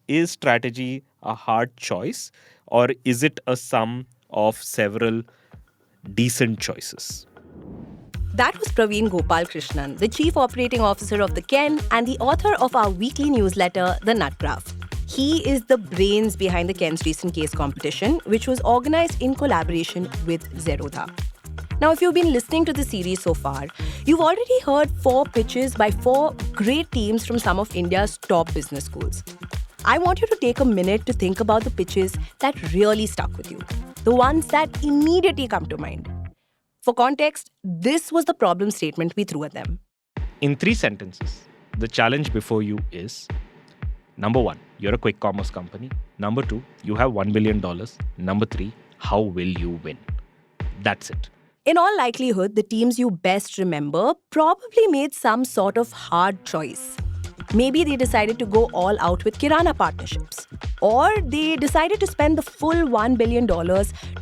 is strategy a hard choice, or is it a sum of several decent choices? That was Praveen Gopal Krishnan, the Chief Operating Officer of the Ken and the author of our weekly newsletter, The Nut Graph. He is the brains behind the Ken's recent case competition, which was organized in collaboration with Zerodha. Now, if you've been listening to the series so far, you've already heard 4 pitches by 4 great teams from some of India's top business schools. I want you to take a minute to think about the pitches that really stuck with you, the ones that immediately come to mind. For context, this was the problem statement we threw at them. In 3 sentences, the challenge before you is: number 1, you're a quick commerce company. Number 2, you have $1 billion. Number 3, how will you win? That's it. In all likelihood, the teams you best remember probably made some sort of hard choice. Maybe they decided to go all out with Kirana partnerships. Or they decided to spend the full $1 billion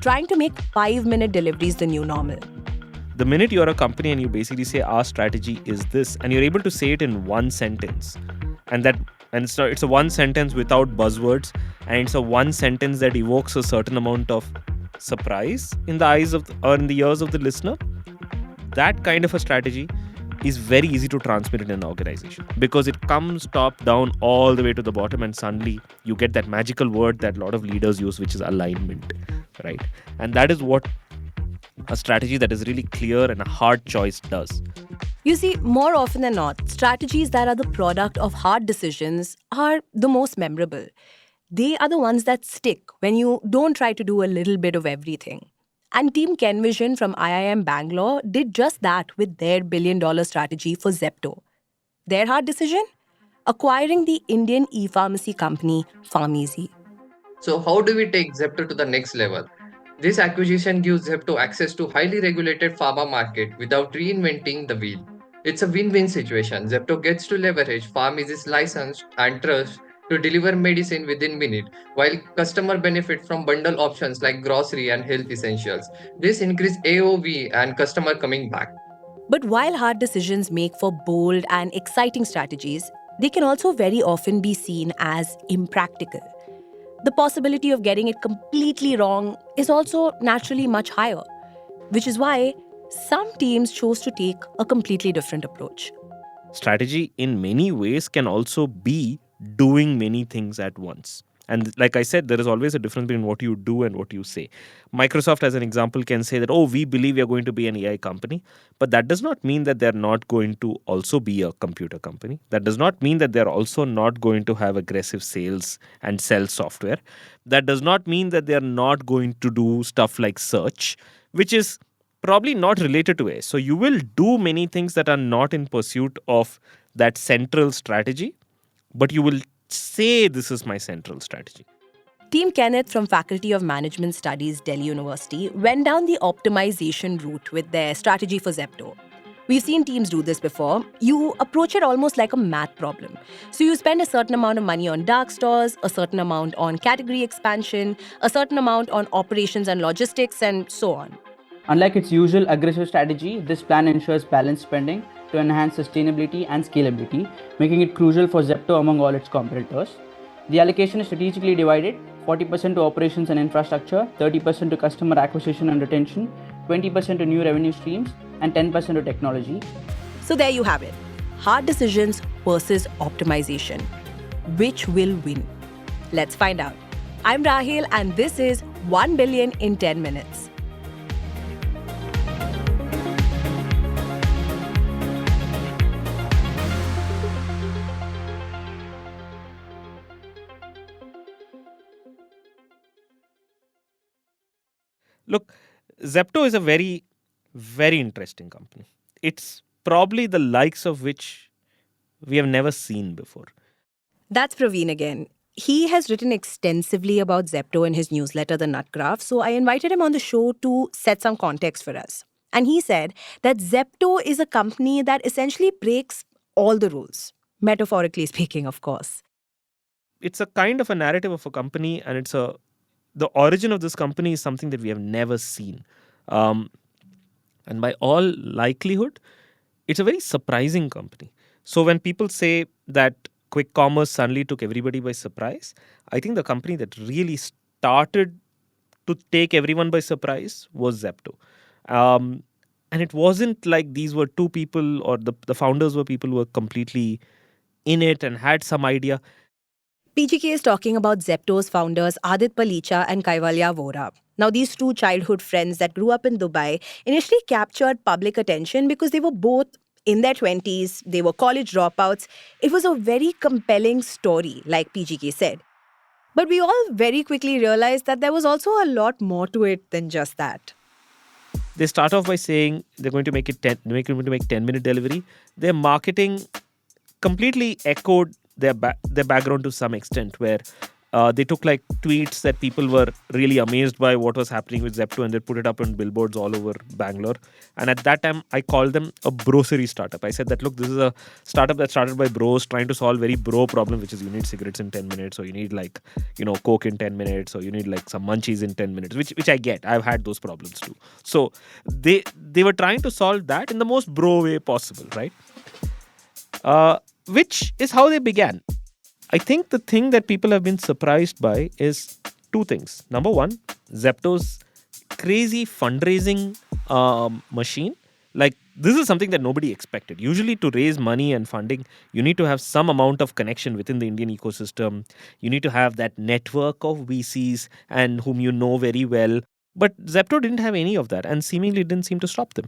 trying to make 5-minute deliveries the new normal. The minute you're a company and you basically say our strategy is this, and you're able to say it in one sentence, and it's a one sentence without buzzwords, and it's a one sentence that evokes a certain amount of surprise in the eyes of or in the ears of the listener, that kind of a strategy is very easy to transmit in an organization, because it comes top down all the way to the bottom, and suddenly you get that magical word that a lot of leaders use, which is alignment, right? And that is what a strategy that is really clear and a hard choice does. You see, more often than not, strategies that are the product of hard decisions are the most memorable. They are the ones that stick when you don't try to do a little bit of everything. And Team Kenvision from IIM Bangalore did just that with their billion-dollar strategy for Zepto. Their hard decision? Acquiring the Indian e-pharmacy company Pharmeasy. So how do we take Zepto to the next level? This acquisition gives Zepto access to highly regulated pharma market without reinventing the wheel. It's a win-win situation. Zepto gets to leverage Pharmeasy's license and trust to deliver medicine within minutes, while customer benefit from bundle options like grocery and health essentials. This increase AOV and customer coming back. But while hard decisions make for bold and exciting strategies, they can also very often be seen as impractical. The possibility of getting it completely wrong is also naturally much higher, which is why some teams chose to take a completely different approach. Strategy in many ways can also be doing many things at once. And like I said, there is always a difference between what you do and what you say. Microsoft, as an example, can say that, oh, we believe we are going to be an AI company. But that does not mean that they're not going to also be a computer company. That does not mean that they're also not going to have aggressive sales and sell software. That does not mean that they're not going to do stuff like search, which is probably not related to AI. So you will do many things that are not in pursuit of that central strategy, but you will say this is my central strategy. Team Kenneth from Faculty of Management Studies, Delhi University, went down the optimization route with their strategy for Zepto. We've seen teams do this before. You approach it almost like a math problem. So you spend a certain amount of money on dark stores, a certain amount on category expansion, a certain amount on operations and logistics, and so on. Unlike its usual aggressive strategy, this plan ensures balanced spending to enhance sustainability and scalability, making it crucial for Zepto among all its competitors. The allocation is strategically divided: 40% to operations and infrastructure, 30% to customer acquisition and retention, 20% to new revenue streams, and 10% to technology. So there you have it. Hard decisions versus optimization. Which will win? Let's find out. I'm Rahel, and this is 1 Billion in 10 Minutes. Look, Zepto is a very, very interesting company. It's probably the likes of which we have never seen before. That's Praveen again. He has written extensively about Zepto in his newsletter, The Nut Graph, so I invited him on the show to set some context for us. And he said that Zepto is a company that essentially breaks all the rules, metaphorically speaking, of course. It's a kind of a narrative of a company, and the origin of this company is something that we have never seen. And by all likelihood, it's a very surprising company. So when people say that quick commerce suddenly took everybody by surprise. I think the company that really started to take everyone by surprise was Zepto. Um, and it wasn't like these were two people or the founders were people who were completely in it and had some idea. PGK is talking about Zepto's founders Adit Palicha and Kaivalya Vora. Now, these two childhood friends that grew up in Dubai initially captured public attention because they were both in their 20s, they were college dropouts. It was a very compelling story, like PGK said. But we all very quickly realized that there was also a lot more to it than just that. They start off by saying they're going to make it 10-minute delivery. Their marketing completely echoed their background to some extent, where they took like tweets that people were really amazed by what was happening with Zepto, and they put it up on billboards all over Bangalore. And at that time, I called them a grocery startup. I said that, look, this is a startup that started by bros trying to solve very bro problem, which is you need cigarettes in 10 minutes, or you need like, Coke in 10 minutes, or you need like some munchies in 10 minutes, which I get. I've had those problems too. So they were trying to solve that in the most bro way possible, right? Which is how they began. I think the thing that people have been surprised by is two things. Number one, Zepto's crazy fundraising machine. Like, this is something that nobody expected. Usually, to raise money and funding, you need to have some amount of connection within the Indian ecosystem. You need to have that network of VCs and whom you know very well. But Zepto didn't have any of that, and seemingly didn't seem to stop them.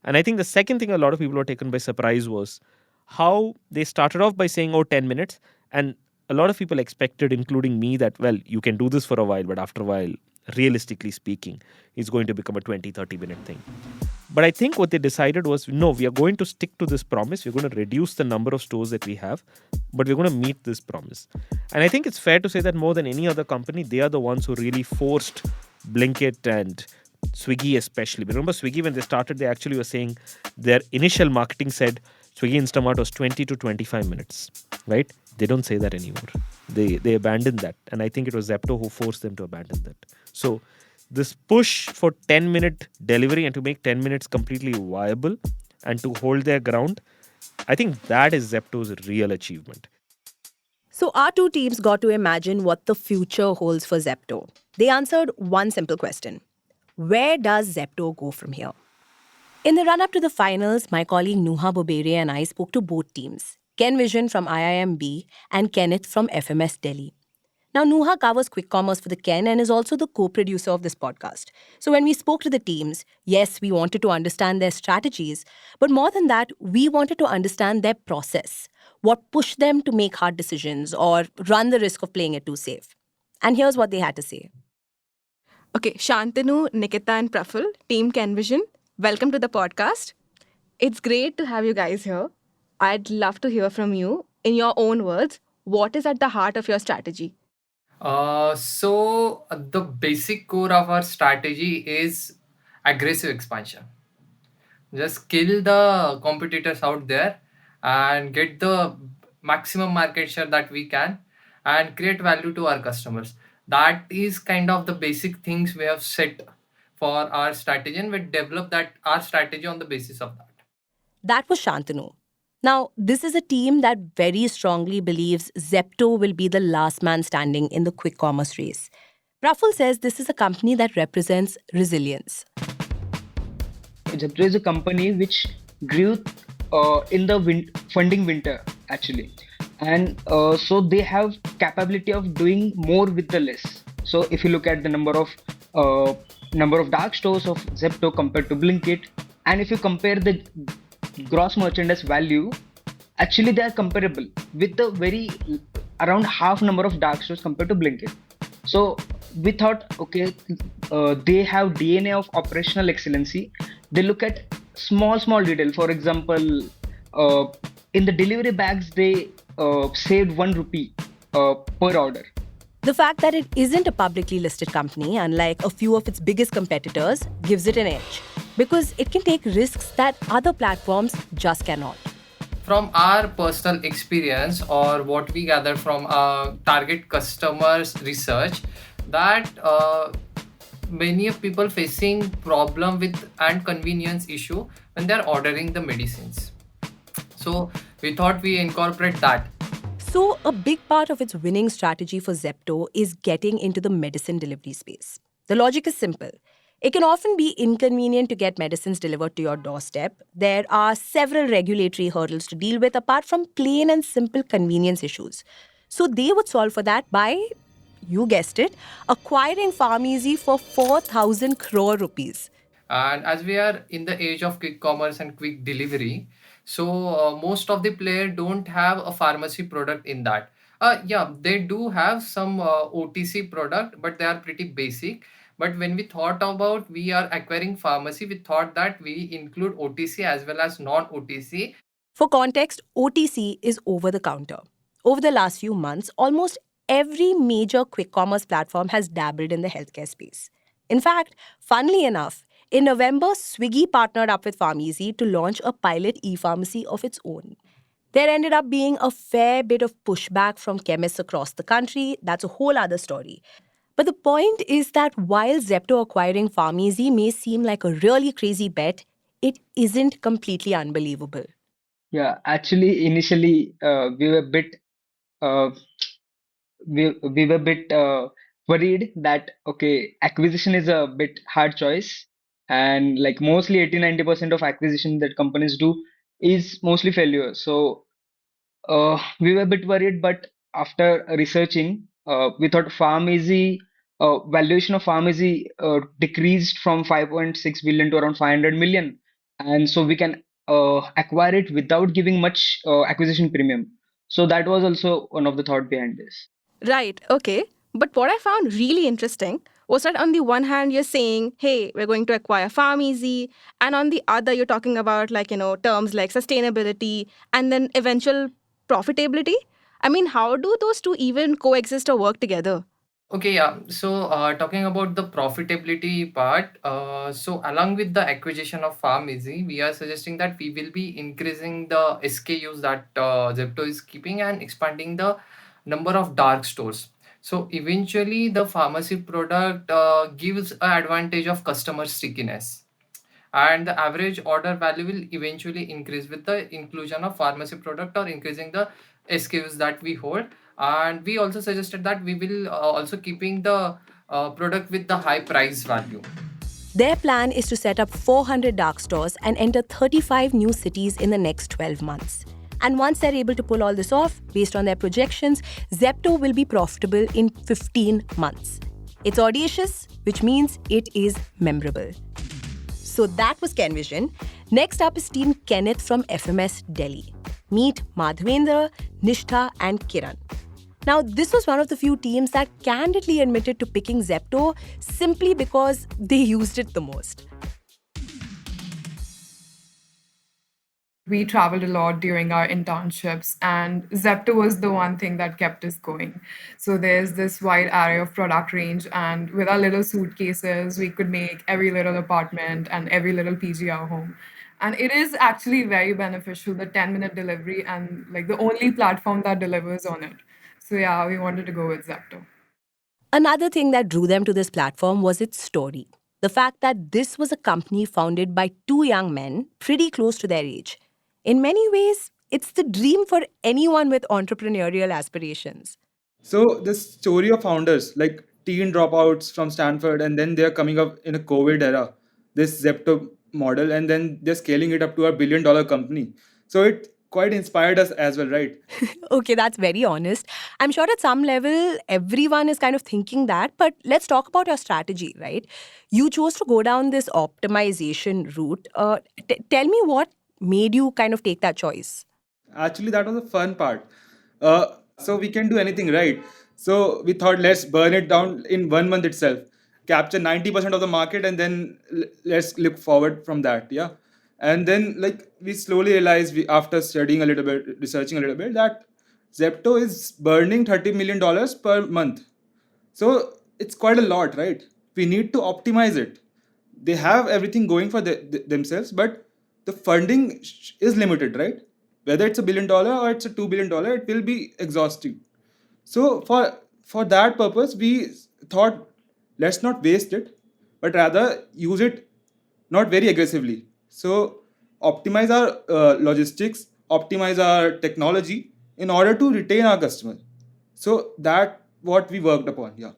And I think the second thing a lot of people were taken by surprise was how they started off by saying, 10 minutes. And a lot of people expected, including me, that, well, you can do this for a while, but after a while, realistically speaking, it's going to become a 20-30 minute thing. But I think what they decided was, no, we are going to stick to this promise. We're going to reduce the number of stores that we have, but we're going to meet this promise. And I think it's fair to say that more than any other company, they are the ones who really forced Blinkit and Swiggy especially. Remember Swiggy, when they started, they actually were saying their initial marketing said Swiggy Instamart was 20 to 25 minutes, right? They don't say that anymore. They abandoned that. And I think it was Zepto who forced them to abandon that. So this push for 10-minute delivery and to make 10 minutes completely viable and to hold their ground, I think that is Zepto's real achievement. So our two teams got to imagine what the future holds for Zepto. They answered one simple question. Where does Zepto go from here? In the run-up to the finals, my colleague Nuha Bobere and I spoke to both teams, Kenvision from IIM and Kenneth from FMS Delhi. Now, Nuha covers quick commerce for the Ken and is also the co-producer of this podcast. So when we spoke to the teams, yes, we wanted to understand their strategies, but more than that, we wanted to understand their process, what pushed them to make hard decisions or run the risk of playing it too safe. And here's what they had to say. Okay, Shantanu, Nikita and Praful, Team Kenvision, welcome to the podcast. It's great to have you guys here. I'd love to hear from you, in your own words, what is at the heart of your strategy? The basic core of our strategy is aggressive expansion. Just kill the competitors out there and get the maximum market share that we can and create value to our customers. That is kind of the basic things we have set for our strategy, and we develop that our strategy on the basis of that. That was Shantanu. Now, this is a team that very strongly believes Zepto will be the last man standing in the quick commerce race. Praful says this is a company that represents resilience. Zepto is a company which grew in the funding winter, actually. And so they have capability of doing more with the less. So if you look at the number of dark stores of Zepto compared to Blinkit, and if you compare the gross merchandise value, actually they are comparable with the very around half number of dark stores compared to Blinkit. So we thought, okay, they have DNA of operational excellency. They look at small detail. For example, in the delivery bags, they saved 1 rupee per order. The fact that it isn't a publicly listed company, unlike a few of its biggest competitors, gives it an edge because it can take risks that other platforms just cannot. From our personal experience or what we gather from our target customers research, that many of people facing problem with and convenience issue when they're ordering the medicines. So we thought we incorporate that. So, a big part of its winning strategy for Zepto is getting into the medicine delivery space. The logic is simple. It can often be inconvenient to get medicines delivered to your doorstep. There are several regulatory hurdles to deal with apart from plain and simple convenience issues. So, they would solve for that by, you guessed it, acquiring Pharmeasy for 4,000 crore rupees. And as we are in the age of quick commerce and quick delivery, so most of the player don't have a pharmacy product in that. Yeah, they do have some OTC product, but they are pretty basic. But when we thought about we are acquiring pharmacy, we thought that we include OTC as well as non-OTC. For context, OTC is over the counter. Over the last few months, almost every major quick commerce platform has dabbled in the healthcare space. In fact, funnily enough, in November, Swiggy partnered up with Pharmeasy to launch a pilot e-pharmacy of its own. There ended up being a fair bit of pushback from chemists across the country. That's a whole other story. But the point is that while Zepto acquiring Pharmeasy may seem like a really crazy bet, it isn't completely unbelievable. Yeah, actually, initially we were a bit uh, we were a bit worried that okay, acquisition is a bit hard choice, and like mostly 80-90% of acquisition that companies do is mostly failure. So we were a bit worried, but after researching, we thought Pharmeasy valuation of Pharmeasy decreased from 5.6 billion to around 500 million, and so we can acquire it without giving much acquisition premium. So that was also one of the thought behind this. Right, okay. But what I found really interesting was that on the one hand, you're saying, hey, we're going to acquire Pharmeasy. And on the other, you're talking about terms like sustainability and then eventual profitability. I mean, how do those two even coexist or work together? Okay, yeah. So, talking about the profitability part, so along with the acquisition of Pharmeasy, we are suggesting that we will be increasing the SKUs that Zepto is keeping and expanding the number of dark stores. So, eventually, the pharmacy product gives an advantage of customer stickiness, and the average order value will eventually increase with the inclusion of pharmacy product or increasing the SKUs that we hold. And we also suggested that we will also keeping the product with the high price value. Their plan is to set up 400 dark stores and enter 35 new cities in the next 12 months. And once they're able to pull all this off, based on their projections, Zepto will be profitable in 15 months. It's audacious, which means it is memorable. So that was Kenvision. Next up is Team Kenneth from FMS Delhi. Meet Madhvendra, Nishtha, and Kiran. Now, this was one of the few teams that candidly admitted to picking Zepto simply because they used it the most. We traveled a lot during our internships, and Zepto was the one thing that kept us going. So there's this wide array of product range, and with our little suitcases, we could make every little apartment and every little PG our home. And it is actually very beneficial, the 10-minute delivery, and like the only platform that delivers on it. So yeah, we wanted to go with Zepto. Another thing that drew them to this platform was its story. The fact that this was a company founded by two young men pretty close to their age. In many ways, it's the dream for anyone with entrepreneurial aspirations. So the story of founders like teen dropouts from Stanford, and then they're coming up in a COVID era, this Zepto model, and then they're scaling it up to $1 billion company. So it quite inspired us as well, right? Okay, that's very honest. I'm sure at some level, everyone is kind of thinking that, but let's talk about your strategy, right? You chose to go down this optimization route. Tell me what made you kind of take that choice. Actually, that was the fun part. So we can do anything, right? So we thought, let's burn it down in 1 month itself, capture 90% of the market, and then let's look forward from that. Yeah. And then, like, we slowly realized, after studying a little bit, researching a little bit, that Zepto is burning $30 million per month. So it's quite a lot, right? We need to optimize it. They have everything going for themselves, but the funding is limited, right? Whether it's $1 billion or it's a $2 billion, it will be exhausting. So for that purpose, we thought, let's not waste it, but rather use it not very aggressively. So optimize our logistics, optimize our technology, in order to retain our customers. So that what we worked upon. Yeah.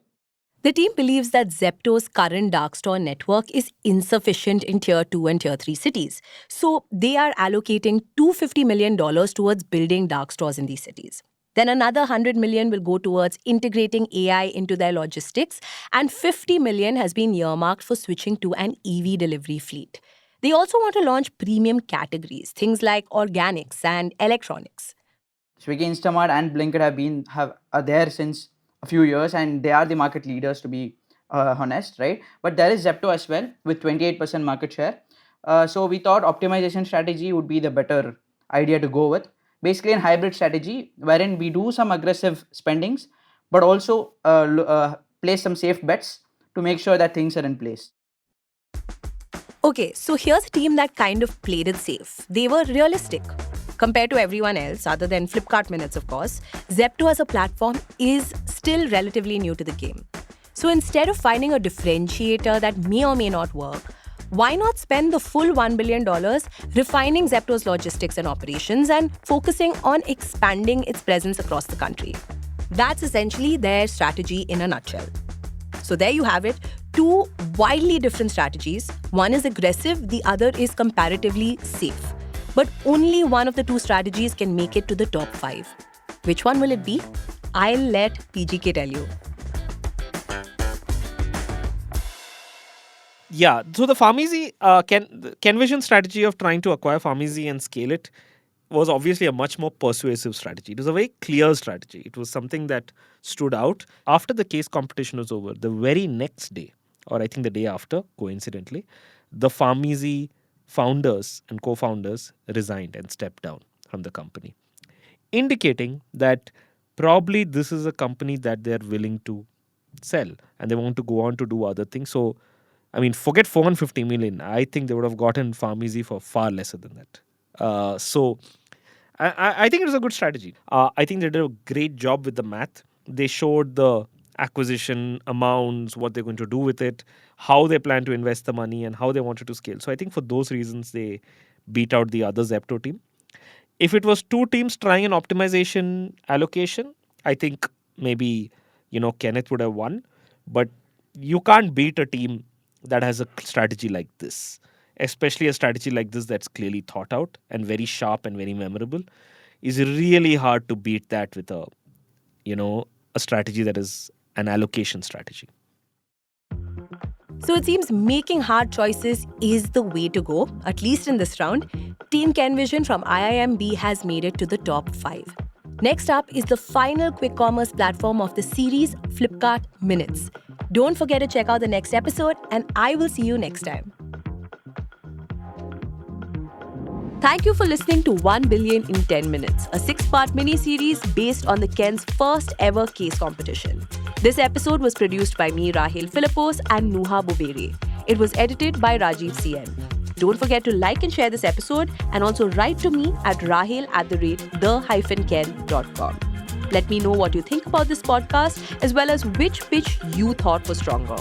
The team believes that Zepto's current dark store network is insufficient in Tier 2 and Tier 3 cities. So they are allocating $250 million towards building dark stores in these cities. Then another $100 million will go towards integrating AI into their logistics, and $50 million has been earmarked for switching to an EV delivery fleet. They also want to launch premium categories, things like organics and electronics. Swiggy, Instamart, and Blinkit are there since a few years, and they are the market leaders, to be honest, right? But there is Zepto as well with 28% market share. So we thought optimization strategy would be the better idea to go with. Basically, a hybrid strategy wherein we do some aggressive spendings, but also place some safe bets to make sure that things are in place. Okay, so here's a team that kind of played it safe. They were realistic. Compared to everyone else, other than Flipkart Minutes, of course, Zepto as a platform is still relatively new to the game. So instead of finding a differentiator that may or may not work, why not spend the full $1 billion refining Zepto's logistics and operations and focusing on expanding its presence across the country? That's essentially their strategy in a nutshell. So there you have it, two wildly different strategies. One is aggressive, the other is comparatively safe. But only one of the two strategies can make it to the top 5. Which one will it be? I'll let PGK tell you. Yeah, so the Pharmeasy, Kenvision strategy of trying to acquire Pharmeasy and scale it was obviously a much more persuasive strategy. It was a very clear strategy. It was something that stood out. After the case competition was over, the very next day, or I think the day after, coincidentally, the Pharmeasy founders and co-founders resigned and stepped down from the company, indicating that probably this is a company that they're willing to sell and they want to go on to do other things. So, I mean, forget 450 million. I think they would have gotten Pharmeasy for far lesser than that. So I think it was a good strategy. I think they did a great job with the math. They showed the acquisition amounts, what they're going to do with it, how they plan to invest the money, and how they wanted to scale. So I think for those reasons, they beat out the other Zepto team. If it was two teams trying an optimization allocation, I think maybe, Kenneth would have won. But you can't beat a team that has a strategy like this, especially a strategy like this that's clearly thought out and very sharp and very memorable. Is really hard to beat that with a strategy that is an allocation strategy. So it seems making hard choices is the way to go, at least in this round. Team Kenvision from IIM has made it to the top 5. Next up is the final quick commerce platform of the series, Flipkart Minutes. Don't forget to check out the next episode, and I will see you next time. Thank you for listening to 1 Billion in 10 Minutes, a 6-part mini-series based on the Ken's first ever case competition. This episode was produced by me, Rahel Philipose, and Nuha Bubere. It was edited by Rajiv CN. Don't forget to like and share this episode, and also write to me at rahel@the-ken.com. Let me know what you think about this podcast, as well as which pitch you thought was stronger.